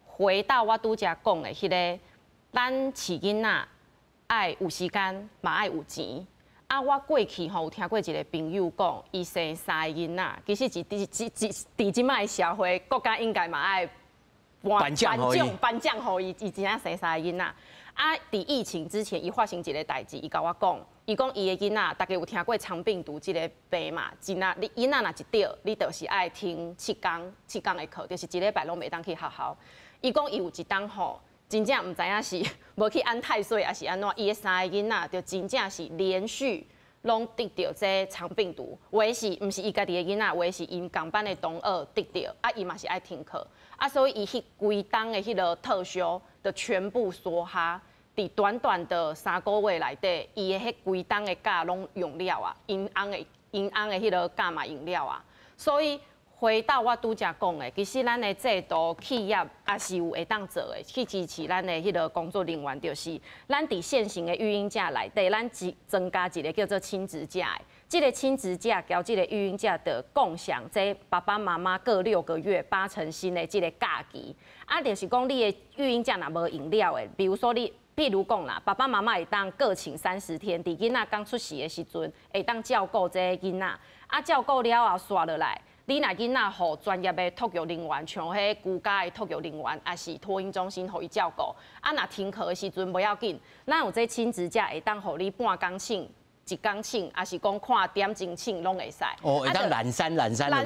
回到我拄则讲的迄个，咱饲囡仔爱有时间，嘛爱有钱。我过去有听过一个朋友讲，伊生3个囡仔，其实伫即摆社会，国家应该嘛爱颁奖互伊，伊真正生3个囡仔。伫疫情之前，伊发生一个代志，伊甲我讲，伊讲伊的囡仔，大家有听过肠病毒即个病嘛？你囡仔若一得，你就是爱停7天的课，就是1礼拜拢袂当去学校。伊讲伊有一档吼。真正唔知影是无去安太岁，还是安怎？伊的3个囡仔就真正是连续拢得到这肠病毒，有的是唔是伊家己的囡仔，有的是因同班的同学得到，伊嘛是爱停课，所以伊迄规档的迄个特休就全部梭哈，伫短短的3个月内底，伊的迄规档的假拢用了啊，因翁的迄个假嘛用了啊，所以回到我拄则讲的，其实咱的制度、企业也是有会当做的，去支持咱的迄个工作人员，就是咱伫现行的育婴假内底，咱增加一个叫做亲职假的。这个亲职假交这个育婴假的共享，这爸爸妈妈各6个月8成薪的这个假期，啊，就是讲你的育婴假若无用了的，比如说你。譬如讲啦，爸爸妈妈会当各请30天，伫囡仔刚出世的时阵，会当照顾这个囡仔，啊，照顾了后刷落来，你若囡仔互专业的托育人员，像迄居家的托育人员，也是托婴中心互伊照顾，啊，若停课的时阵不要紧，咱有这亲职假会当互你半工请。一工请，还是讲看点钟请，拢会使。哦，会当蓝山对，蓝山那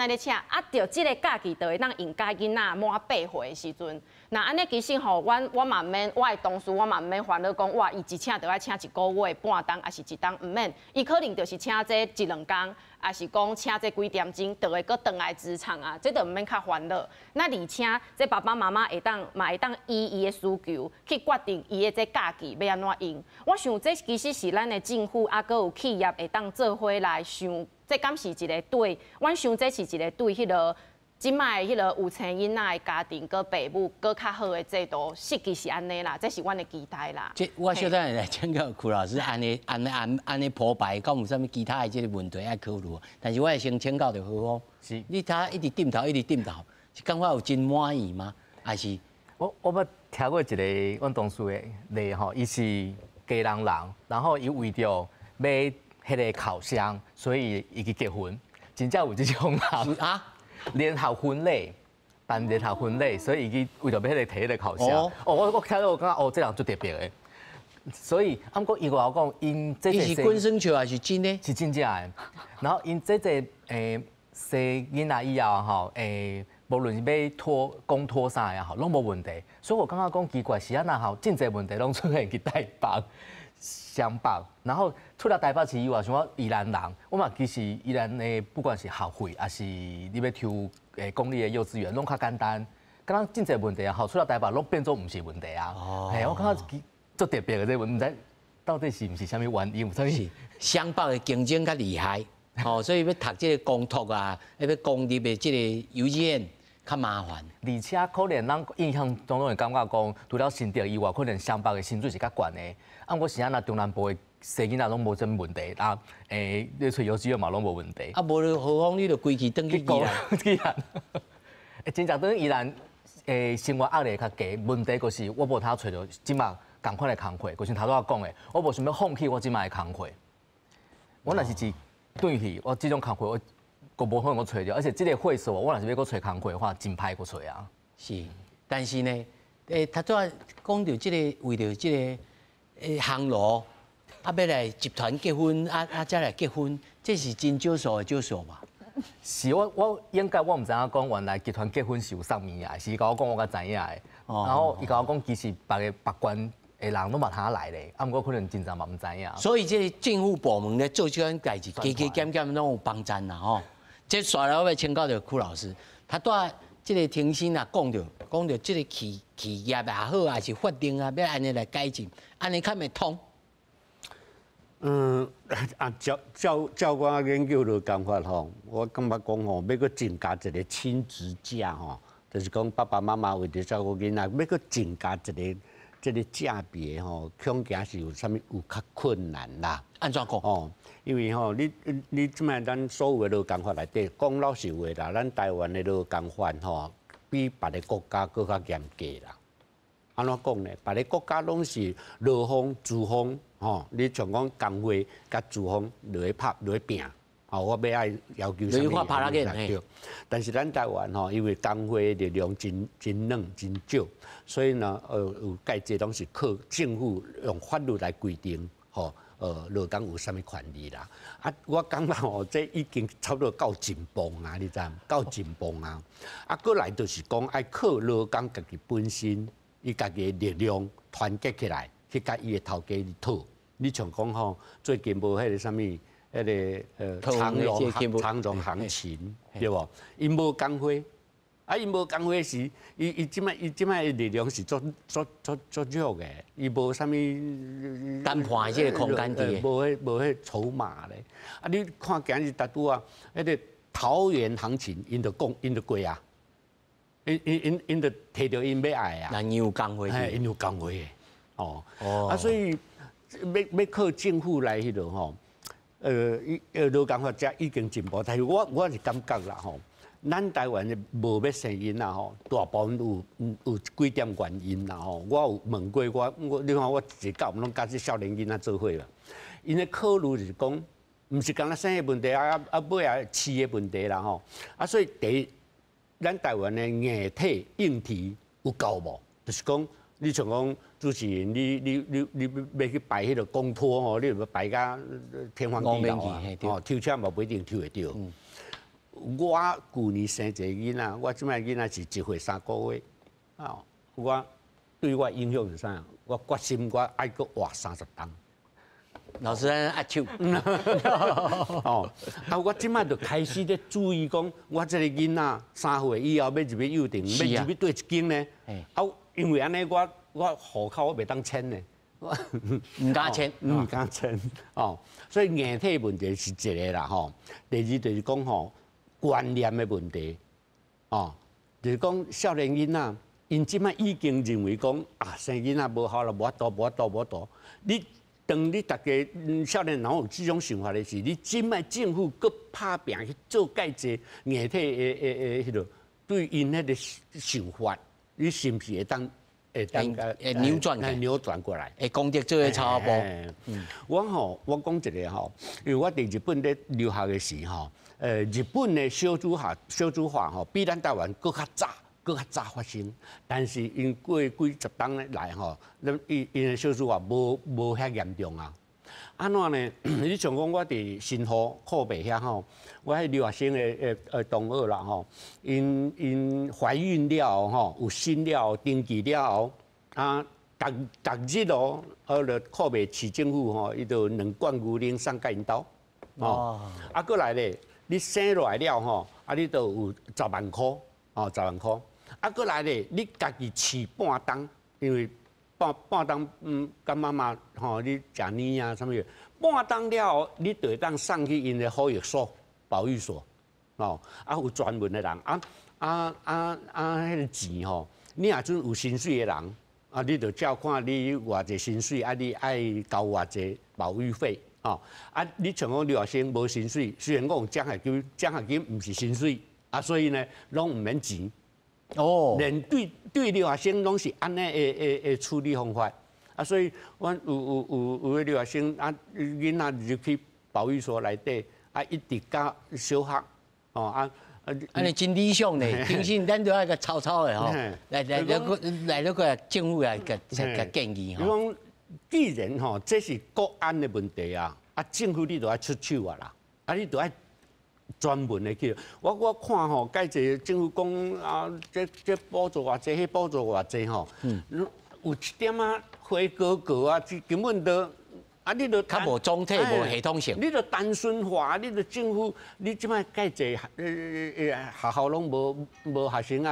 咧请，啊，着即个假期就会当应该囡仔满8岁的时阵。那安尼其实吼，我嘛毋免，我的同事我嘛毋免烦恼讲，哇，伊一请就要请1个月半冬，还是1冬，毋免。伊可能就是请这1、2工，还是讲请这几点钟，就会搁转来职场啊，这就毋免较烦恼。那而且这爸爸妈妈会当依伊的需求去决定伊的这假期要安怎用。我想这其实是咱的政府啊，搁有企业会当做伙来想，这敢是一个对，阮想这是一个对迄个即摆迄个有生囡仔的家庭，搁父母搁较好的制度，实际是安尼啦，这是阮的期待啦。这我小等来请教曲老师，安尼铺排，敢有啥物其他的这个问题要考虑？但是我会先请教着何方，是你他一直点头，是感觉有真满意吗？还是我捌听过一个阮同事的例吼，伊是家人，然后伊为着买迄个烤箱，所以伊去结婚，真正有这种人啊，联合婚礼，办联合婚礼，所以伊去为着要迄个摕迄个烤箱。我听到我感觉这人最特别的。所以，啊，毋过伊话讲，因这是滚生球还是真的？是真正的。然后因这生囡仔以后吼，无论是要公托啥也好，拢无问题。所以我感觉讲奇怪，是安那吼，真侪问题拢出现去台北、湘北，然后除了台北市以外，像我宜兰人，我嘛其实宜兰的不管是学费，还是你要抽公立的幼稚园，拢较简单。敢若真侪问题啊，吼，除了台北拢变做毋是问题啊。我感觉足特别的这问题，到底是毋是啥物原因？啥物？湘北的竞争较厉害，所以要读这个公托啊，要公立的这个幼稚园较麻烦。而且可能咱印象中会感觉讲，除了新竹以外，可能湘北的薪水是较悬的。啊，我是安那中南部的生囡仔拢无什么问题，啊，你找幼稚园嘛拢无问题。啊，无何况你就规气转去宜兰，真正转宜兰，生活压力较低。问题就是我无通找到即马同款的工课，就是头拄仔讲的，我无想要放弃我即马的工课。我若是一转去，我即种工课我无可能我找着，而且即个会所我若是要搁找工课的话，真歹搁找啊。是，但是呢，头拄仔讲到即个为着即个航路，啊要来集团结婚，再来结婚，这是真少数的少数吧？是我应该我毋知影讲原来集团结婚是有啥物啊，是伊甲我讲我才知影的。然后伊甲我讲其实别关的人拢嘛通来咧，啊毋过可能真正嘛毋知影。所以这政府部门咧做这款代志，加减减拢有帮衬啦吼。这刷来我要请教着曲老师，他在这个庭审啊讲着这个企业也好，还是法定啊，要安尼来改进，安尼较袂通。照我研究的讲法吼，我感觉讲吼，要搁增加一个亲职假吼，就是讲爸爸妈妈为着照顾囡仔，要搁增加一个假别吼，恐惊是有啥物有较困难啦。安怎讲？哦，因为吼，你即摆咱所有的劳工法内底，讲老实话啦，咱台湾的劳工法吼，比别个国家搁较严格啦。安怎讲呢？别个国家拢是劳方、资方，吼，你像讲工会甲资方落去拼，吼，我要爱要求啥物对。但是咱台湾吼，因为工会力量真软真少，所以呢，有介济拢是靠政府用法律来规定，吼。劳工有啥物权利啦？啊，我感觉吼，这已经差不多够紧绷啊，你知影？够紧绷啊！啊，过来就是讲，爱靠劳工家己本身，伊家己的力量团结起来，去甲伊的头家去讨。你像讲吼，最近无迄个啥物，迄个长荣行情，对无？因无工会。啊！伊无工会时，伊即摆的力量是足弱的，伊无啥物谈判即个空间伫，无迄筹码咧。啊！你看今日达拄啊，迄个桃园行情，因就讲，因就过啊，因就摕到因要爱啊。那你有工会？因有工会的，哦，所以要靠政府来迄落吼，劳工法则已经进步，但是我是感觉啦吼，咱台湾的无要生囡仔吼，大部分有几点原因啦吼。我有问过你看我一个拢甲这少年囡仔做伙啦，因咧考虑就是讲，毋是干那生的问题尾啊饲的问题啦吼，所以第一，咱台湾的硬体硬体有够无？就是讲，你像讲主持人，你要去摆迄个公托吼，你要摆甲天荒地老啊，抽签嘛不一定抽会到。我去年生一个囡仔，我即摆囡仔是1岁3个月，我对我影响是啥？我决心我爱搁活30冬。老师压手。我即摆就开始咧注意讲，我这个囡仔3岁以后要入去幼稚园，要入去对一间呢？因为安尼我户口我袂当签呢。唔敢签，唔敢签所以硬体问题是一个啦第二就是讲观念的问题就是讲少年囡仔，因即摆已经认为讲生囡仔无效啦，无多。当你大家少年人有这种想法的时，你即摆政府搁拍拼去做介济硬体的迄落，对因迄个想法，你是不是会当扭转过来？会功德做个超步。我讲一个因为我伫日本咧留学的时日本的少子化比咱台湾搁较早发生，但是因过几十冬来因的少子化无遐严重啊。安怎呢？你像讲我伫新河靠北遐我迄留学生的同学啦因怀孕了后有生了登记了后逐日就靠北市政府伊就2罐牛奶送甲因兜过来咧，你生落来了你就有10万块10万块。过来咧，你家己饲半冬，因为半冬甲妈妈你食奶啊啥物，半冬了后，你就会当送去因的保育所、保育所有专门的人迄个钱你若准有薪水的人你就照看你偌济薪水你爱交偌济保育费你像讲留学生无薪水，虽然我有奖学金毋是薪水所以呢，拢毋免钱。连对留学生拢是安尼的处理方法所以阮有个留学生囡仔入去保育所内底一直到小学安尼真理想呢，平时咱都要个草的来个政府来个建议比讲，既然这是国安的问题政府你都要出手啦，你都要。专门的去，我看介济政府讲这补助偌济，迄补助偌济有一点灰哥哥根本都你都较无总体无系统性，你都单纯化，你都政府你即摆介济学校拢无学生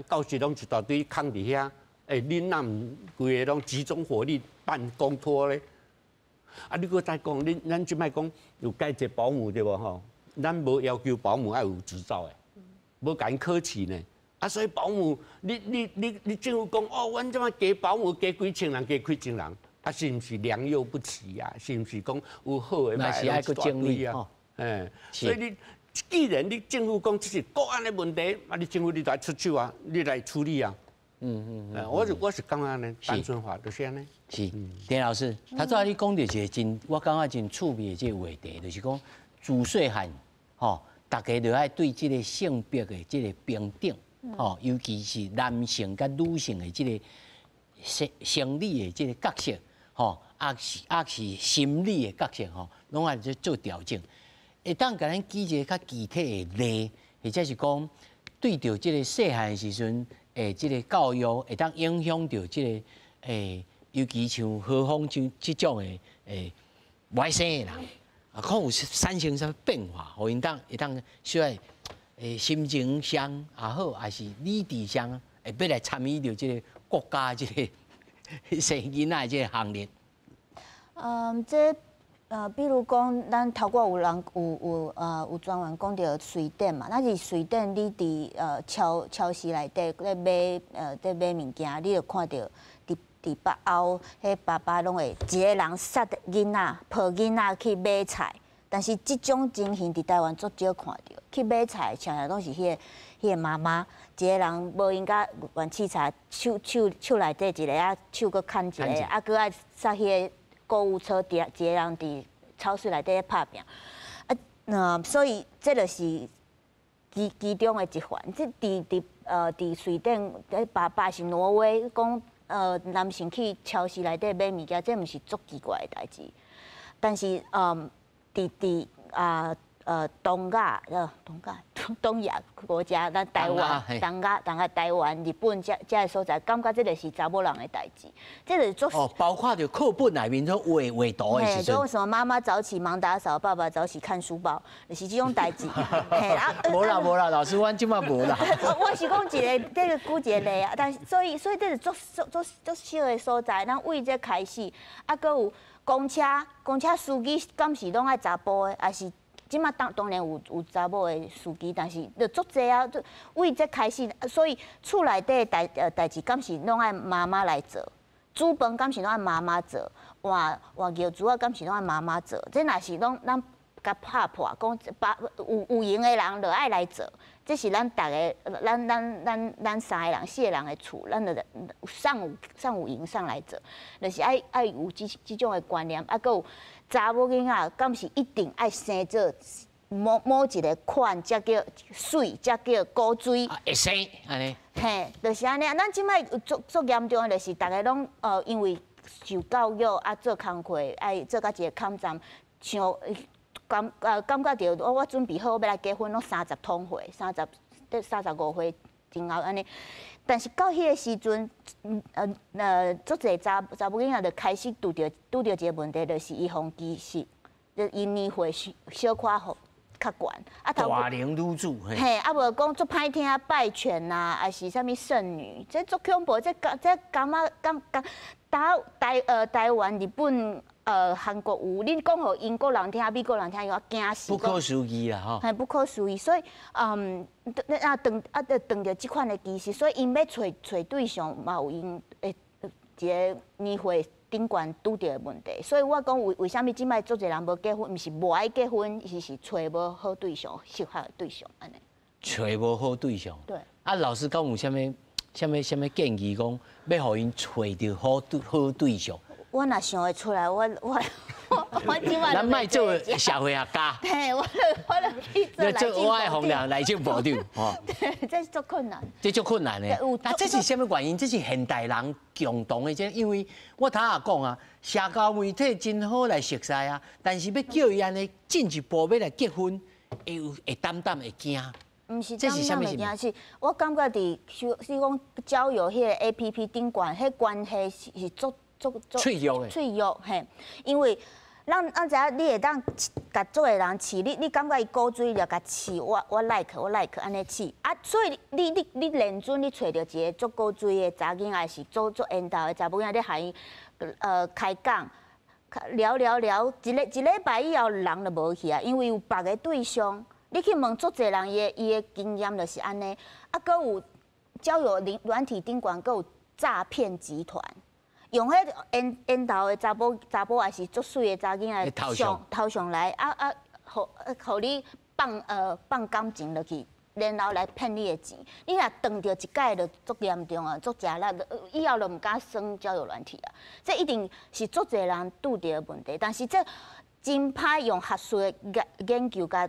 教室拢一大堆空伫遐，恁哪唔规个拢集中火力办公托咧？你搁再讲，咱即摆讲有介济保姆对无咱无要求保姆要有执照无甲因考试呢。所以保姆，你政府讲阮即摆加保姆加几千人，加几千人，是毋是良莠不齐是毋是讲有好的歹的，是爱整理所以你既然你政府讲这是国安的问题，你政府你来出手你来处理我是感觉呢，单纯化就是安尼。是，田老师，他早你讲到一个我感觉真趣味的这个话题，就是讲自细汉大家就爱对这个性别的这个平等，尤其是男性跟女性的这个生理的这个角色，也是心理的角色，拢爱做调整。会当甲咱举一个较具体的例，或者是讲对着这个细汉的时阵，这个教育会当影响到这个尤其像何况像这种的外省的人。可能有产生什么变化，互因会当需要心情上也好，还是理智上会要来参与到这个国家这个生囡仔这个行列。比如讲，咱头过有人有专员讲到水电嘛，那是水电，你伫超市内底咧买物件，你就看到伫北欧，迄爸爸拢会一个人杀囡仔，抱囡仔去买菜，但是即种情形伫台湾足少看到，去买菜常常拢是迄个妈妈，一个人无应该玩器材，手内底一个啊，手搁牵一个，啊，搁爱杀迄个。购物车一个人伫超市内底咧拍拼，所以这就是其中的一环。即伫瑞典，爸爸是挪威，讲男性去超市内底买物件，这毋是足奇怪的代志。但是东亚国家，咱台湾、台湾、日本这个所在，感觉这个是查某人的代志，这个做包括着课本内面做画图的时阵，为什么妈妈早起忙打扫，爸爸早起看书包，就是这种代志。无啦，老师，阮即马无啦。我是讲一个，这个举一个例啊，但是所以这是足小的所在，咱为这开始，啊，搁有公车司机，敢是拢爱查甫的，还是？即马当然有查某的司机，但是就足济啊，为这开始，所以厝内底代志敢是拢爱妈妈来做，煮饭敢是拢爱妈妈做，换尿珠啊敢是拢爱妈妈做，这若是咱甲拍破，讲有闲的人就爱来做，这是咱大家咱三个人、四个人的厝，咱就上有闲上来做，就是爱有即种的观念，啊，搁有。查某囡仔敢是一定爱生做某一个款，才叫水，才叫古水。会生安尼。嘿，就是安尼。咱即摆足严重的，就是大家拢因为受教育啊，做工课爱做到一个坎站，像感觉着我准备好要来结婚，拢30通岁，35岁前后安尼。但是到迄个时阵，足侪查某囡仔就开始拄着一个问题，就是伊红基是，就伊年岁小可较悬，啊大龄女子嘿，啊无讲足歹听拜犬呐，还是啥物剩女，这足恐怖，这感台湾、日本。韩国有，你讲互英国人听、美国人听，又惊死。不可思议啦，吼。系不可思议，所以当着即款的机势，所以因要找对象嘛，有因一个年岁顶悬拄着的问题。所以我讲为虾米即摆足侪人无结婚，毋是无爱结婚，是找无好对象、适合的对象安尼。找无好对象。对。啊，老师讲有啥物建议，讲要互因找着好对象。我若想会出来，我今晚。咱卖做社会学家。嘿，我去做来做我爱红娘来政部长，吼。对，这足困难。这足困难的。那这是什么原因？这是现代人共同的，因为我头下讲啊，社交媒体真好来熟悉啊，但是要叫伊安尼进一步要来结婚，会担会惊。毋是担会惊，是我感觉是讲交友迄个 APP 顶悬，迄关系是足。脆弱的，脆弱嘿，因为咱知影你会当甲做个人饲，你感觉伊古水了甲饲，我 like 安尼饲啊，所以你认准你找着一个足古水的查囡仔，是足缘投的查某囡仔，你喊伊开讲聊，一礼拜以后人就无去啊，因为有别个对象，你去问足侪人伊的经验就是安尼，啊，搁有交友软体顶悬，搁有诈骗集团。用迄缘投的查甫也是足水的查囡仔头上来互你放感情落去，然后来骗你的钱。你若当着一届就足严重啊，足食力，以后就唔敢耍交友软体啊。这一定是足侪人拄着的问题，但是这真歹用学术的研究甲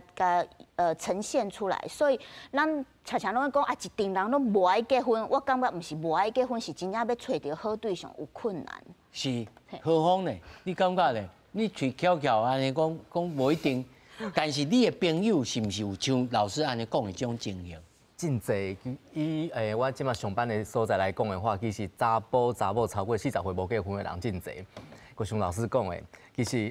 呈现出来，所以咱常拢讲啊，一定人拢无爱结婚。我感觉毋是无爱结婚，是真正要找着好对象有困难。是，何况呢？你感觉呢？你嘴巧安尼讲无一定，但是你的朋友是毋是有像老师安尼讲的这种情形？真济，以我即马上班的所在来讲的话，其实查甫超过40岁无结婚的人真济。就像老师讲的，其实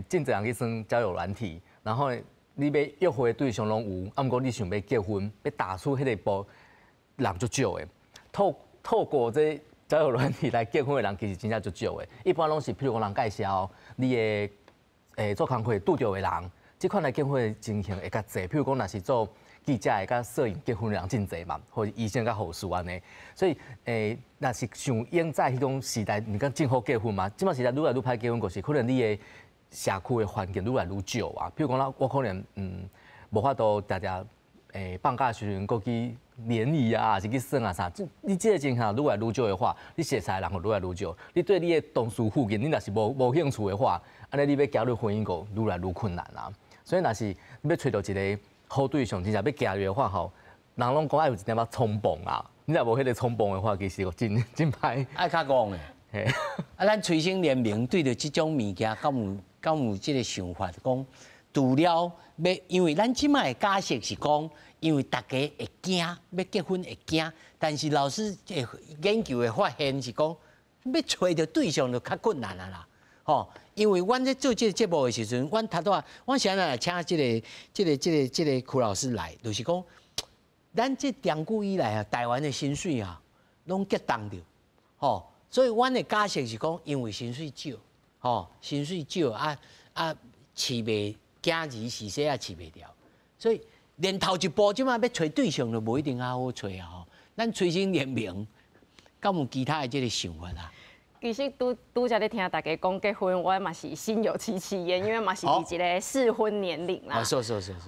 真济人去耍交友软体，然后你要约会的对象拢有，啊，毋过你想要结婚，要踏出迄个步，人足少的。透过这交友软体来结婚的人，其实真正足少的。一般拢是，譬如讲人介绍你的做工会拄着的人，这款的结婚的情形会较济。譬如讲，若是做记者的、甲摄影结婚的人真济嘛，或者医生甲护士安尼。所以若是像远在迄种时代，你讲正好结婚嘛，即摆时代愈来愈歹结婚，就是可能你的社区的环境愈来愈少啊。譬如讲我可能无法度常常放假的时阵，过去联谊啊，还是去耍啊啥。你这个情况愈来愈少的话，你熟悉的人就愈来愈少。你对你的同事附近，你若是无兴趣的话，安尼你要加入婚姻个愈来愈困难啊。所以若是你要找到一个好对象，真正要加入的话吼，人拢讲爱有一点仔冲动啊。你若无迄个冲动的话，其实真歹。爱较讲诶，啊，咱催生联名对着即种物件，敢有即个想法，讲除了要，因为咱即摆假设是讲，因为大家会惊，要结婚会惊，但是老师研究会发现是讲，要找到对象就较困难啊啦，吼。因为阮在做这个节目的时阵，阮头拄啊，阮现在来请这个柯老师来，就是讲，咱这长久以来啊，台湾的薪水啊，拢激动着，吼。所以阮的假设是讲，因为薪水少，吼，薪水少啊，饲袂囝儿时势也饲袂掉，所以连头一步即马要找对象都无一定好找啊吼。咱催生联名，敢有其他的即个想法啊？其实拄则咧听大家讲结婚，我嘛是心有戚戚焉，因为嘛是伫一个适婚年龄啦。是。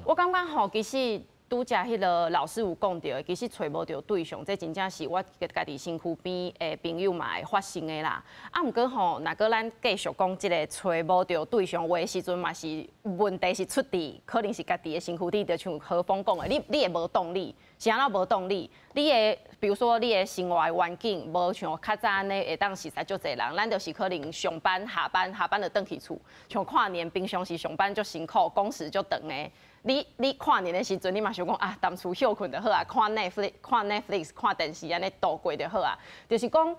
我感觉吼，其实拄则迄个老师有讲到，其实找无到对象，这真正是我家己身躯边的朋友嘛会发生的啦。啊，毋过吼，若个咱继续讲即个找无到对象话的时阵，嘛是问题是出伫可能是家己的身躯底，就像何峰讲的，你会无动力，是安怎无动力？你的比如说你的生活环境无像较早安尼会当熟悉足侪人，咱就是可能上班下班就返去厝，像跨年平常时上班足辛苦，工时足长的。你跨年的时阵，你嘛想讲啊，当厝休困就好啊，看 Netflix 看电视安尼度过就好啊。就是讲，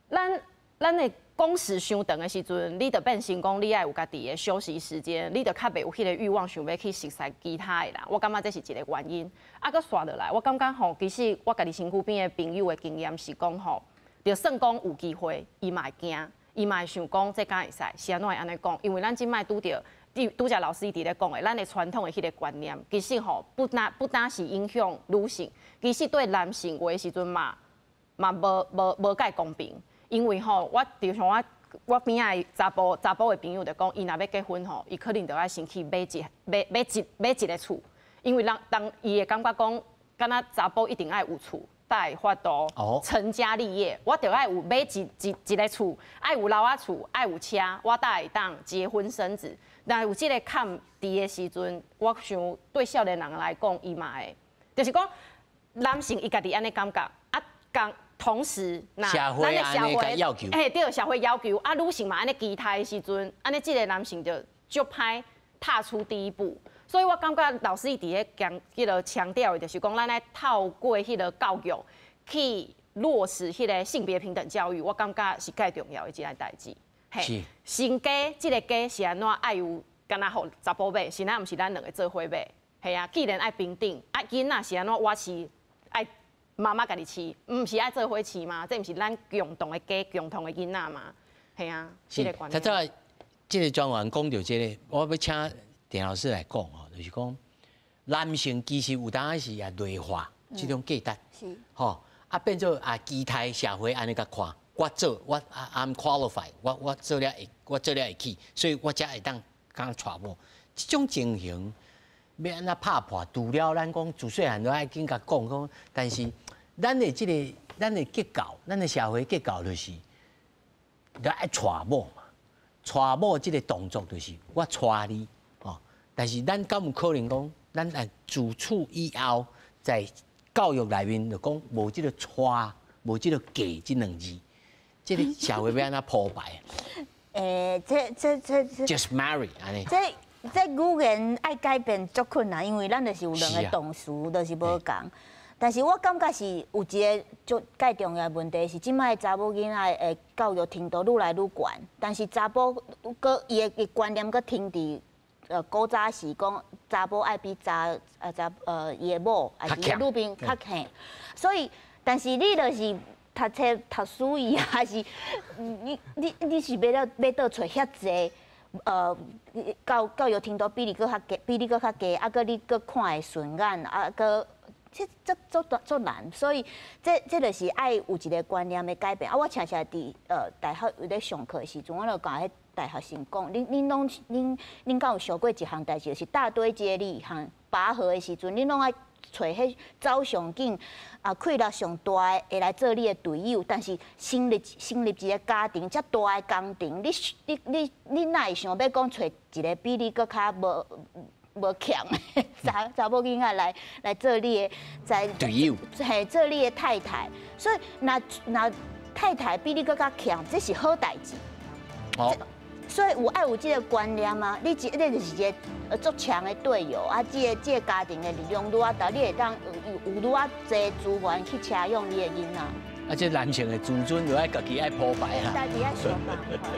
咱的工时伤长的时阵，你就变成讲你爱有家己的休息时间，你就较袂有迄个欲望想要去熟悉其他的人。我感觉这是一个原因。啊，搁刷落来，我感觉吼，其实我家己身躯边的朋友的经验是讲吼，就算讲有机会，伊嘛会惊，伊嘛会想讲这敢会使，是安怎会安尼讲？因为咱即摆拄则老师伊伫咧讲的，咱的传统的迄个观念，其实吼不单是影响女性，其实对男性话的时阵嘛无介公平。因为吼，就像我边仔的查甫的朋友就讲，伊若要结婚吼，伊可能就要先去买一个厝，因为当伊会感觉讲，敢若查甫一定爱有厝，才会发度成家立业。我就爱有买一个厝，爱有楼仔厝，爱有车，我才会当结婚生子。但有这个坎伫的时阵，我想对少年人来讲，伊嘛会，就是讲男性伊家己安尼感觉啊，同时社会安尼个要求，对社会要求啊，女性嘛安尼期待的时阵，安尼这个男性就歹踏出第一步。所以我感觉老师伊伫咧强调的，就是讲咱来透过迄个教育去落实迄个性别平等教育，我感觉是介重要的一件代志。是，新家这个家是安怎爱有，敢若互查甫买，是咱毋是咱两个做伙买，系啊。既然爱平等，啊囡仔是安怎我饲，爱妈妈家己饲，毋是爱做伙饲吗？这毋是咱共同的家、共同的囡仔嘛？系啊，这个观念。他在这个专员讲到这个，我要请田老师来讲哦，就是讲男性其实有当然是也内化这种价值，是，吼啊变做啊期待社会安尼甲看。我 I'm qualified， 我做了会起，所以我才会当娶某。这种情形要安怎拍破？除了咱讲自细汉都爱紧甲讲，但是咱的结构，咱的社会结构就是，要爱娶某嘛。娶某这个动作就是我娶你哦。但是咱敢有可能讲，咱来自此以后，在教育内面就讲无这个娶，无这个嫁这两字。这个社会要安怎铺排？这 just marry 安尼。这语言爱改变足困难，因为咱就是有两个动词，就是无共。但是我感觉是有一个足介重要的问题是，即摆查某囡仔的教育程度愈来愈悬，但是查甫佮伊的观念佮停伫古早是讲查甫爱比伊的某还是女兵较强，所以但是你就是读册读书伊还是你是要倒找遐济到药程度比你搁较低，啊，搁你搁看会顺眼，啊，搁这足难，所以这就是爱有一个观念的改变。啊，我常常伫大学有咧上课的时阵，我就甲迄大学生讲，恁敢有想过一项代志，就是大堆接力和拔河的时阵，恁拢爱找迄走上紧啊，气力上大的会来做你的队友，但是成立一个家庭，遮大的工程，你哪会想要讲找一个比你搁较无强的查某囡仔来做你的在队友，嘿，做你的太太。所以那太太比你搁较强，这是好代志。哦。所以有这个观念啊，你就是一个足强的队友啊，这个家庭的力量愈啊大，你会当有愈啊侪资源去车养你的囡仔。啊，这男性的自尊就爱家己爱铺排啦。家己爱想办法。